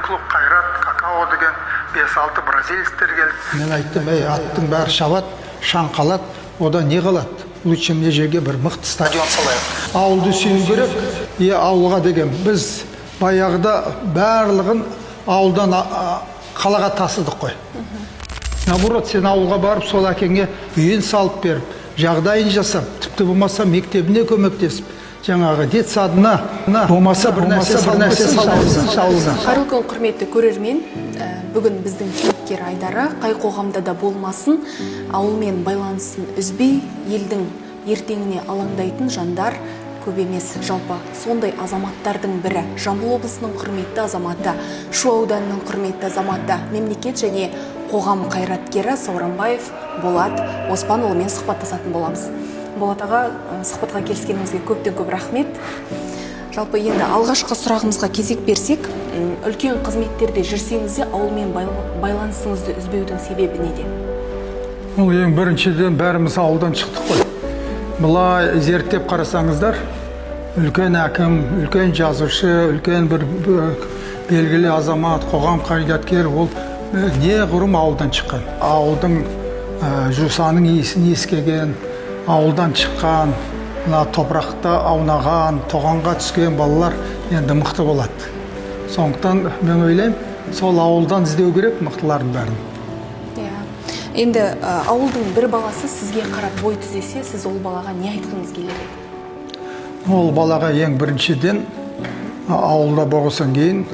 клуб Қайрат, Какао деген 5-6 бразилецтер келді. Мен айттым, аттың бәрі шабат, шаңқалат, ода не қалады? Лучше мына жерге бір мықты стадион салайық. Ауылды сүю керек, ауылға деген біз баяғыда барлығын ауылдан қалаға тасыдық қой. Наоборот, сен ауылға барып, сол әкеңе үйін салып беріп, жағдайын жасап, тіпті болмаса мектебіне көмектесіп, жаңағы детсадына болмаса бір нәрсе салғансын шауылына. Қайырлы күн, құрметті көрермен. Бүгін біздің кейіпкер Айдары қай қоғамда да болмасын, ауылмен байланысын үзбей, елдің ертеңіне алаңдайтын жандар көп емес. Жалпы сондай азаматтардың бірі, Жамбыл облысының құрметті азаматы, Шу ауданының құрметті азаматы, мемлекет және қоғам қайраткері Сауранбаев Болат Оспанұлымен сұхбаттасатын боламыз. Болат аға, сұхбатқа келіскеніңізге көптен көп рахмет. Жалпы енді алғашқы сұрағымызға кезек берсек, үлкен қызметтерде жүрсеңізде ауылмен байланысыңызды үзбеудің себебі неде? Ол ең біріншіден бәріміз ауылдан шықтық қой. Бұлай зерттеп қарасаңыздар, үлкен әкім, үлкен жазушы, үлкен бір белгілі азамат, қоғам қайраткер, ол неғұрым ауылдан шыққан. Ауылдың жусаның иісін ескеген, ауылдан шыққан, топырақта аунаған, тоғанға түскен балалар енді мықты болады. Сондықтан мен ойлаймын, сол ауылдан іздеу керек мықтылардың бәрін. Енді ауылдың бір баласы сізге қарап бой түзесе, сіз ол балаға не айтқыңыз келер еді? Ол балаға ең біріншіден ауылда болғысын кейін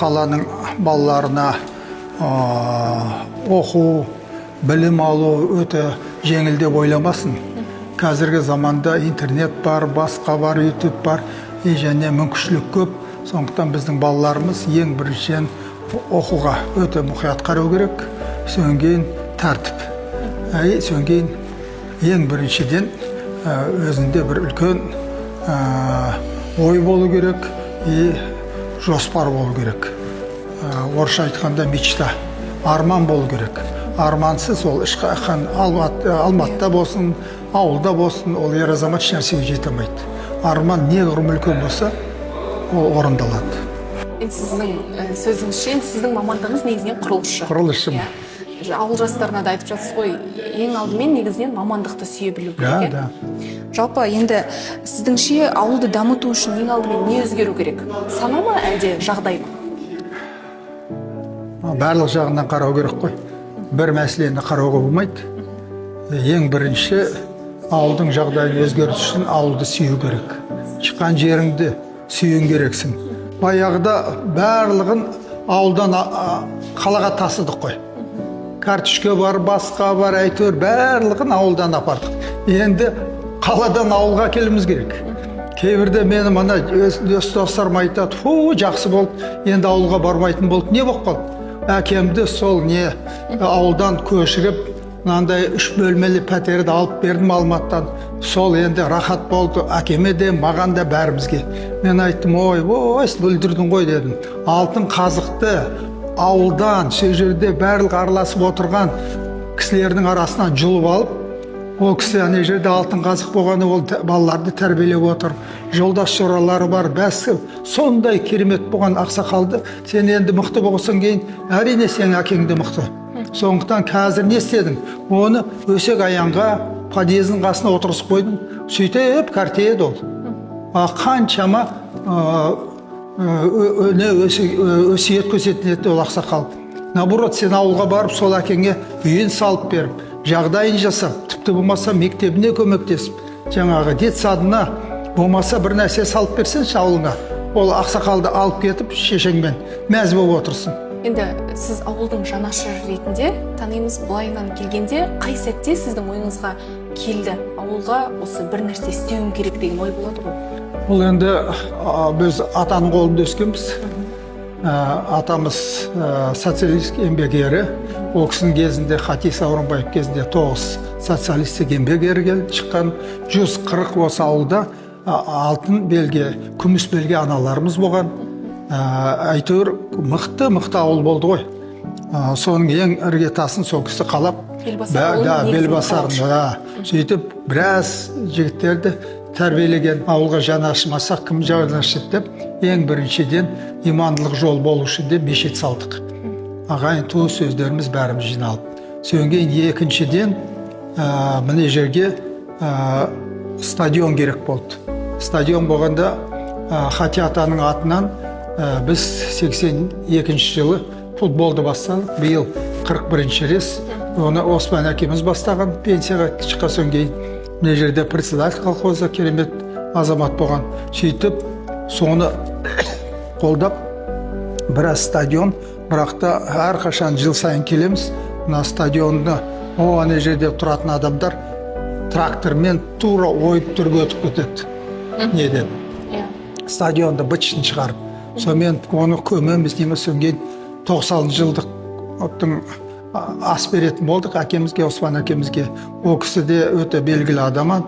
қаланың балаларына оқу, білім алу өте жеңіл деп ойламасын. Қазіргі заманда интернет бар, басқа бар, YouTube бар, және мүмкіншілік көп. Сондықтан біздің балаларымыз ең біріншіден оқуға өте мұқият қарау керек. Содан кейін тәртіп. Содан кейін ең біріншіден өзінде бір үлкен ой болу керек, жоспар болу керек. Орысша айтқанда мечта, арман болу керек. Армансыз ол ешқашан Алматыда болсын, ауылда болсын, ол ер азамат еш нәрсеге жете алмайды. Арман неғұрлым үлкен болса, ол орындалады. Сіздің сөзіңізше, сіздің мамандығыңыз негізінен құрылысшы. Құрылысшы. Ауыл жастарына да айтып жатсыз ғой, ең алдымен негізінен мамандықты сүйе білу керек. Жалпы енді сіздіңше ауылды дамыту үшін ең алдымен не өзгеру керек? Сана ма әлде жағдай ма? Барлық жағынан қарау керек қой. Бір мәселені қарауға болмайды. Ең бірінші ауылдың жағдайын өзгерту үшін ауылды сүю керек. Шыққан жеріңді сүйін керексің. Баяғыда барлығын ауылдан қалаға тасыдық қой. Картішке бар, басқа бар, әйтеуір барлығын ауылдан апардық. Енді қаладан ауылға келіміз керек. Кейбірде мені мына өз достарым айтады, жақсы болды, енді ауылға бармайтын болды. Не болып қалды? Әкемді сол ауылдан көшіріп, мынандай 3 бөлмелі пәтерді алып бердім Алматыдан. Сол енді рахат болды, әкеме де, маған да, бәрімізге. Мен айттым, бүлдірдің ғой дедім. Алтын қазықты ауылдан, сол жерде барлық араласып отырған кісілердің арасынан жұлып алып, ол кісі ане жерде алтын қазық болғаны, ол балаларды тәрбиелеп отыр. Жолдас жоралары бар, бәсі сондай керемет болған ақсақалды. Сен енді мықты болғысын кейін, әрине сен әкеңді мықты. Сондықтан қазір не істедің? Оны өсек аяңға, подъездің қасына отырғызып қойдың. Сөйтіп картеді ол. Қаншама өсиет көрсететін ол ақсақал. Наоборот, сен ауылға барып, сол әкеңе үйін салып беріп, жағдайын жасап, тіпті болмаса мектебіне көмектесіп, жаңағы детсадына болмаса бір нәрсе салып берсен ауылыңа. Ол ақсақалды алып кетіп, шешеңмен мәз болып отырсын. Енді сіз ауылдың жанашыры ретінде танимыз, былайынан келгенде қай сәтте сіздің ойыңызға келді? Ауылға осы бір нәрсе істеуім керек деген ой болады ғой? Бұл енді біз атаның қолында өскенбіз. Атамыз социалист еңбек ері. Ол кісінің кезінде, Хати Сауранбаев кезінде 9 социалистік еңбек ері келді шыққан. 140 осы ауылда алтын белге, күміс белге аналарымыз болған. Әйтеуір мықты ауыл болды ғой. Соның ең іргетасын сол кісі қалап, белбасарын сөйтіп біраз жігіттерді тәрбиелеген ауылға жанашымасақ кім жанашыды деп ең біріншіден имандылық жол болушы деп мешіт салдық. Ағайын туыс сөздеріміз бәріміз жиналып. Содан кейін екіншіден мына жерге стадион керек болды. Стадион болғанда Хати атаның атынан біз 82 жылы футболды бастадық. Биыл 41-ші рет. Оны Осман әкеміз бастаған, пенсияға шыққан соң кейін мына жерде председатель колхоза керемет азамат болған. Сөйтіп соны қолдап біраз стадион, бірақ та әрқашан жыл сайын келеміз. Мына стадионды ана жерде тұратын адамдар трактормен тура ойып түрге өтіп кетеді. Неден? Стадионды бытшын шығарып. Сонымен оны көмеміз немес өңген 90 жылдық ас беретін болдық әкемізге, Осман әкемізге. Ол кісі де өте белгілі адаман.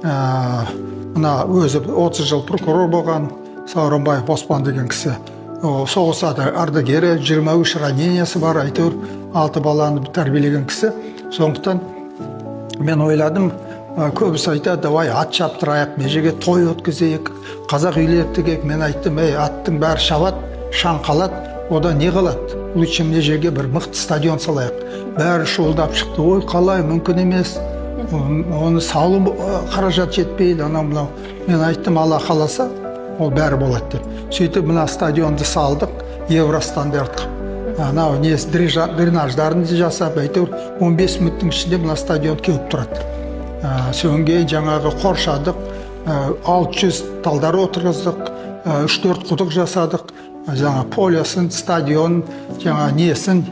Мына өзі 30 жыл прокурор болған Сауранбаев Оспан деген кісі. Соғыс ардагері, 23 ранениясы бар, әйтеуір 6 баланы тәрбиелеген кісі. Сондықтан мен ойладым, көбісі айтады, давай ат шаптырайық, межеге той өткізейік, қазақ үйлері тігейік. Мен айттым, аттың бәрі шабат, шаң қалады, одан не қалады? Лучше мына жерге бір мықты стадион салайық. Бәрі шуылдап шықты, ой қалай, мүмкін емес, оны салу қаражат жетпейді, анау-мынау. Мен айттым, Алла қаласа, ол бәрі болады деп. Сөйтіп мына стадионды салдық, евростандартқа. Анау дренаждарын жасап, әйтеуір 15 минуттың ішінде мына стадион кеуіп тұрады. Сөнге жаңағы қоршадық, 600 талдар отырғыздық, 3-4 құдық жасадық. Жаңа полиясын, стадион, жаңа несін,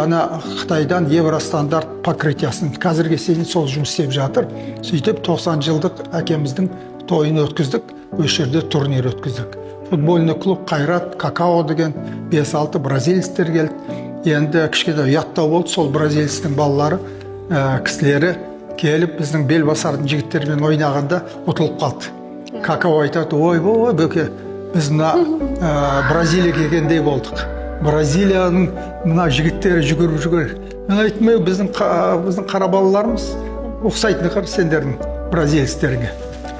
ана Қытайдан евростандарт покрытиясын қазірге дейін сол жұмыс істеп жатыр. Сөйтіп 90 жылдық әкеміздің тойын өткіздік, осы жерде турнир өткіздік. Футбольный клуб Қайрат, Какао деген 5-6 бразилецтер келді. Енді кішкене ұяттау болды, сол бразилецтің балалары, кісілері келіп біздің Белбасардың жігіттерімен ойнағанда ұтылып қалды. Какао айтады, ой бөке, біз Бразилия келгендей болдық. Бразилияның мына жігіттері жүгіріп. Мен айттым, біздің қара балаларымыз ұқсайтын қар сендердің бразилецтеріңе.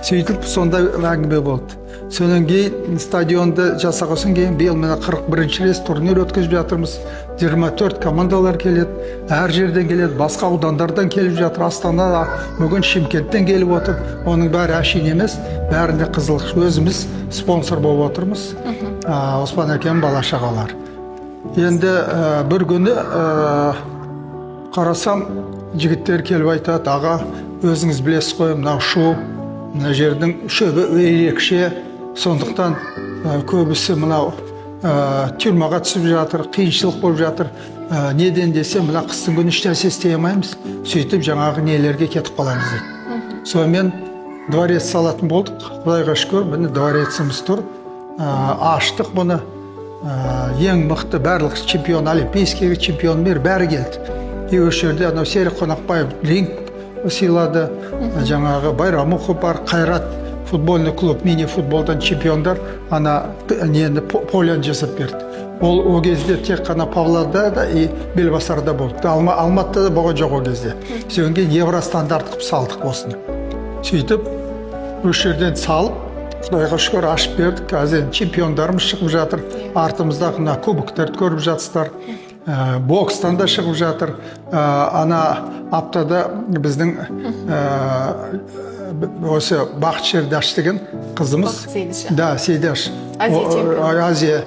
Сөйтіп сондай әңгіме болды. Сонан кейін стадионды жасағасын кейін биыл мына 41-ші рет турнир өткізіп жатырмыз. 24 командалар келеді, әр жерден келеді, басқа аудандардан келіп жатыр. Астана, бүгін Шымкенттен келіп отыр. Оның бәрі әшейін емес, бәрінде қызылық. Өзіміз спонсор болып отырмыз. Оспан әкем бала-шағалар. Енді бір күні қарасам, жігіттер келіп айтады, аға, өзіңіз білесіз қой, мынау шу, мына жердің шөбі ерекше, сондықтан көбісі мынау тюрмаға түсіп жатыр, қиыншылық болып жатыр. Неден десе, мына қыстың күні ешнәрсе істей алмаймыз, сөйтіп жаңағы нелерге кетіп қаламыз дейді. Сонымен дворец салатын болдық. Құдайға шүкір, міне двореціміз тұр. Аштық бұны. Ең мықты барлық чемпион, олимпийский чемпион бәрі келді. Осы жерде анау Серік Қонақбаев ринг сыйлады. Жаңағы Байрамухов бар, Қайрат футбольный клуб, мини-футболдан чемпиондар ана нені полян жасап берді. Ол кезде тек қана Павлодарда и Белбасарда болды. Алматыда болған жоқ ол кезде. Содан кейін евростандарт қып салдық осыны. Сөйтіп, осы жерден салып, Құдайға шүкір ашып бердік. Қазір чемпиондарымыз шығып жатыр. Артымыздағы мына кубоктерді көріп жатсыздар. Бокстан да шығып жатыр. Ана аптада біздің осы Бақыт Шердаш деген қызымыз, да, Сейдаш, Азия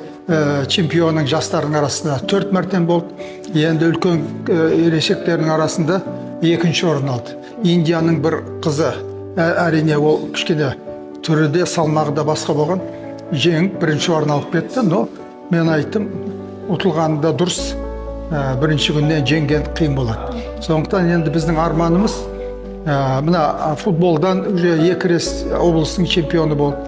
чемпионның жастардың арасында 4 мәртен болды. Енді үлкен ересектердің арасында 2-ші орын алды. Индияның бір қызы, әрине ол кішкене түріде салмағы да басқа болған, жеңіп 1-ші орын алып кетті. Но мен айттым, ұтылғаны да дұрыс, 1-ші күннен жеңген қиын болады. Сондықтан енді біздің арманымыз мына футболдан уже 2 рет облыстың чемпионы болды.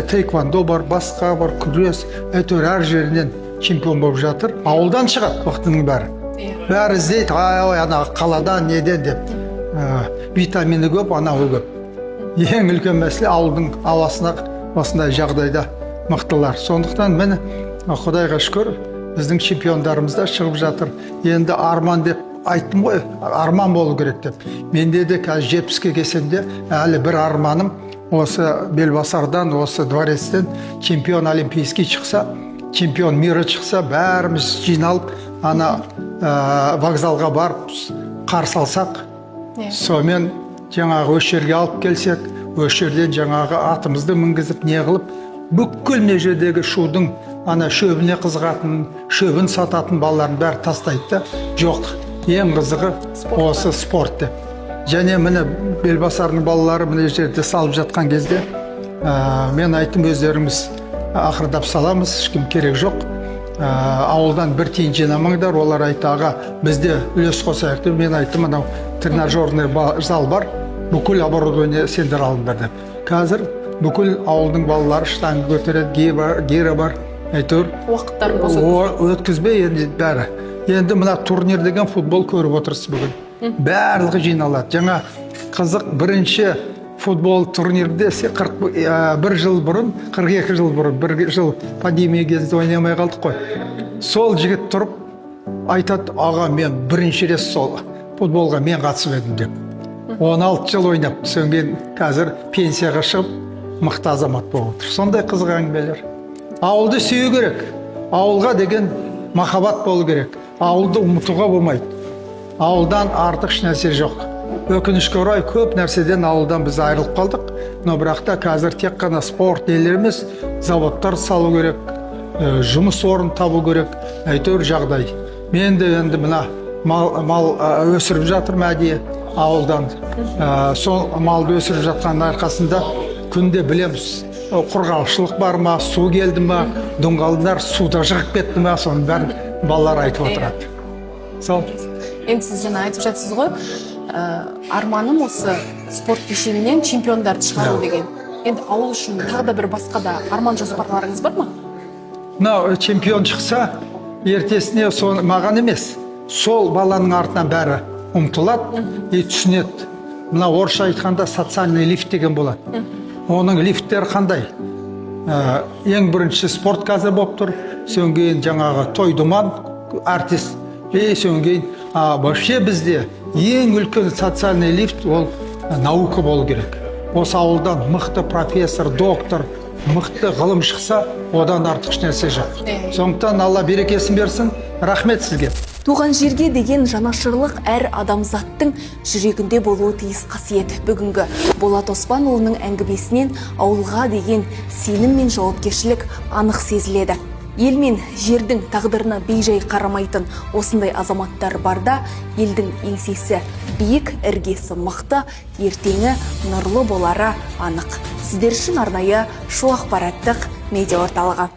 Тейквондо бар, басқа бар, күрес, әйтеуір әр жерінен чемпион болып жатыр. Ауылдан шығады вақтының бәрі. Бәрі іздейді, ана қаладан неден деп. Витамині көп, анауы көп. Ең үлкен мәселе ауылдың ауасына осындай жағдайда мықтылар. Сондықтан мені Құдайға шүкір біздің чемпиондарымыз да шығып жатыр. Енді арман деп айттым ғой, арман болу керек деп. Менде де қазір 70-ке келсем де әлі бір арманым осы Белбасардан, осы дворецтен чемпион олимпийский шықса, чемпион мира шықса, бәріміз жиналып, ана вокзалға барып қарсы алсақ, сонымен жаңағы осы жерге алып келсек, осы жерден жаңағы атымызды мінгізіп не қылып, бүкіл мына жердегі шудың ана шөбіне қызығатын, шөбін сататын балалардың бәрі тастайды да, жоқ, ең қызығы осы спорт деп. Және міне Белбасардың балалары мына жерде салып жатқан кезде мен айттым, өздеріңіз ақырдап саламыз, ешкім керек жоқ, ауылдан бір тиын жинамаңдар. Олар айтты, аға, бізде үлес қосайық деп. Мен айттым, анау тренажерный зал бар, бүкіл оборудование сендер алыңдар деп. Қазір бүкіл ауылдың балалары штанга көтереді, гира бар, әйтеуір уақыттарын босатады. Өткізбей енді бәрі. Енді мына турнир деген футбол көріп отырсыз бүгін. Барлығы жиналады. Жаңа қызық бірінші футбол турнирде 41 жыл бұрын, 42 жыл бұрын, бір жыл пандемия кезінде ойнамай қалдық қой. Сол жігіт тұрып айтады, аға, мен бірінші рет сол футболға мен қатысып едім деп. 16 жыл ойнап, соңген қазір пенсияға шығып, мықты азамат болып отыр. Сондай қызық әңгімелер. Ауылды сүю керек. Ауылға деген махаббат болу керек. Ауылды ұмытуға болмайды. Ауылдан артық нәрсе жоқ. Өкінішке орай көп нәрседен ауылдан біз айырылып қалдық. Но бірақ та қазір тек қана спорт нелер емес, заводтар салу керек, жұмыс орын табу керек, әйтеуір жағдай. Мен де енді мына мал өсіріп жатырмын әдейі ауылдан. Сол малды өсіріп жатқан арқасында күнде білеміз, құрғақшылық бар ма, су келді ма, доңғалдар суда шығып кетті ма, соның бәрін балалар айтып отырады. Сол. Енді сіз жаңа айтып жатсыз ғой, арманым осы спорт кешенінен чемпиондарды шығару деген. Енді ауыл үшін тағы да бір басқа да арман жоспарларыңыз бар ма? Мынау чемпион шықса, ертесіне маған емес, сол баланың артынан бәрі ұмтылады и түсінеді. Мына орысша айтқанда социальный лифт деген болады. Оның лифттері қандай? Ең бірінші спорт қазір болып тұр, содан кейін жаңағы той думан, артист, содан кейін вообще бізде ең үлкен социальный лифт ол наука болу керек. Осы ауылдан мықты профессор, доктор, мықты ғылым шықса, одан артық нәрсе жоқ. Сондықтан Алла берекесін берсін. Рахмет сізге. Туған жерге деген жанашырлық әр адамзаттың жүрегінде болуы тиіс қасиет. Бүгінгі Болат Оспанұлының әңгімесінен ауылға деген сенім мен жауапкершілік анық сезіледі. Ел мен жердің тағдырына бейжай қарамайтын осындай азаматтар барда, елдің еңсесі биік, іргесі мықты, ертеңі нұрлы болары анық. Сіздер үшін арнайы Шу ақпараттық медиа орталығы.